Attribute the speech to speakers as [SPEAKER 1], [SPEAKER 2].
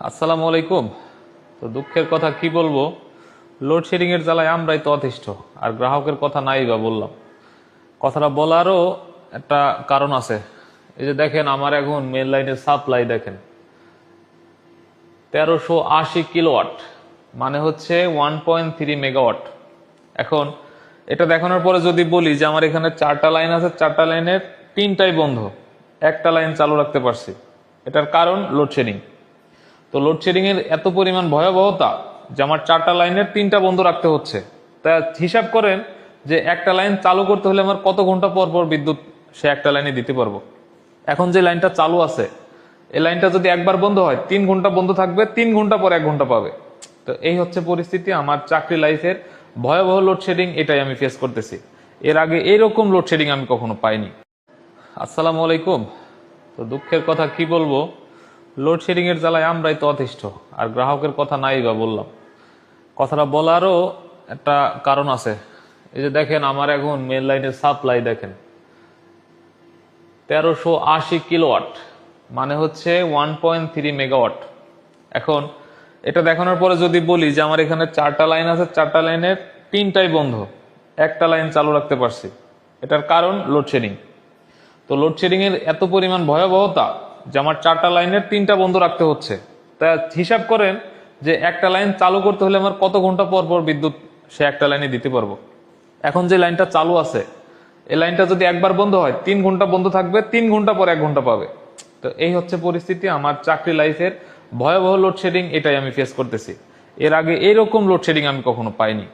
[SPEAKER 1] আসসালামু আলাইকুম। তো দুঃখের কথা কি বলবো, লোডশেডিং এর জ্বালায় আমরাই তো অতিষ্ঠ, আর গ্রাহকের কথা নাই বা বললাম। কথাটা বলারও একটা কারণ আছে। এই যে দেখেন, আমার এখন মেন লাইনের সাপ্লাই দেখেন 1380 কিলোওয়াট, মানে হচ্ছে 1.3 মেগাওয়াট। এখন এটা দেখানোর পরে যদি বলি যে আমার এখানে 4টা লাইন আছে, 4টা লাইনের 3টাই বন্ধ, একটা লাইন চালু রাখতে পারছি, এটার কারণ লোডশেডিং। তো লোডশেডিং এর এত পরিমাণ ভয়াবহতা যে আমার 4টা লাইনের 3টা বন্ধ রাখতে হচ্ছে। তা হিসাব করেন যে একটা লাইন চালু করতে হলে আমার কত ঘন্টা পর পর বিদ্যুৎ সে একটা লাইনে দিতে পারবো। এখন যে লাইনটা চালু আছে, এই লাইনটা যদি একবার বন্ধ হয় 3 ঘন্টা বন্ধ থাকবে, 3 ঘন্টা পর 1 ঘন্টা পাবে। তো এই হচ্ছে পরিস্থিতি আমার চাকরি লাইফের। ভয়াবহ লোডশেডিং, এটাই আমি ফেস করতেছি। এর আগে এইরকম লোডশেডিং আমি কখনো পাইনি। আসসালামু আলাইকুম। তো দুঃখের কথা কি বলবো, লোডশেডিং এর জ্বালায় আমরাই তো অতিষ্ঠ, আর গ্রাহকের কথা নাই বা বললাম। কথাটা বলারও একটা কারণ আছে। এই যে দেখেন, আমার এখন মেন লাইনের সাপ্লাই দেখেন 1380 কিলোওয়াট, মানে হচ্ছে 1.3 মেগাওয়াট। এখন এটা দেখানোর পরে যদি বলি যে আমার এখানে 4টা লাইন আছে, 4টা লাইনের 3টাই বন্ধ, একটা লাইন চালু রাখতে পারছি, এটার কারণ লোডশেডিং। তো লোডশেডিং এর এত পরিমাণ ভয়াবহতা যে আমার 4টা লাইনের 3টা বন্ধ রাখতে হচ্ছে। তা হিসাব করেন যে একটা লাইন চালু করতে হলে আমার কত ঘন্টা পর পর বিদ্যুৎ সে একটা লাইনে দিতে পারবো। এখন যে লাইনটা চালু আছে, এই লাইনটা যদি একবার বন্ধ হয় 3 ঘন্টা বন্ধ থাকবে, 3 ঘন্টা পর 1 ঘন্টা পাবে। তো এই হচ্ছে পরিস্থিতি আমার চাকরি লাইফের। ভয়াবহ লোডশেডিং, এটাই আমি ফেস করতেছি। এর আগে এইরকম লোডশেডিং আমি কখনো পাইনি।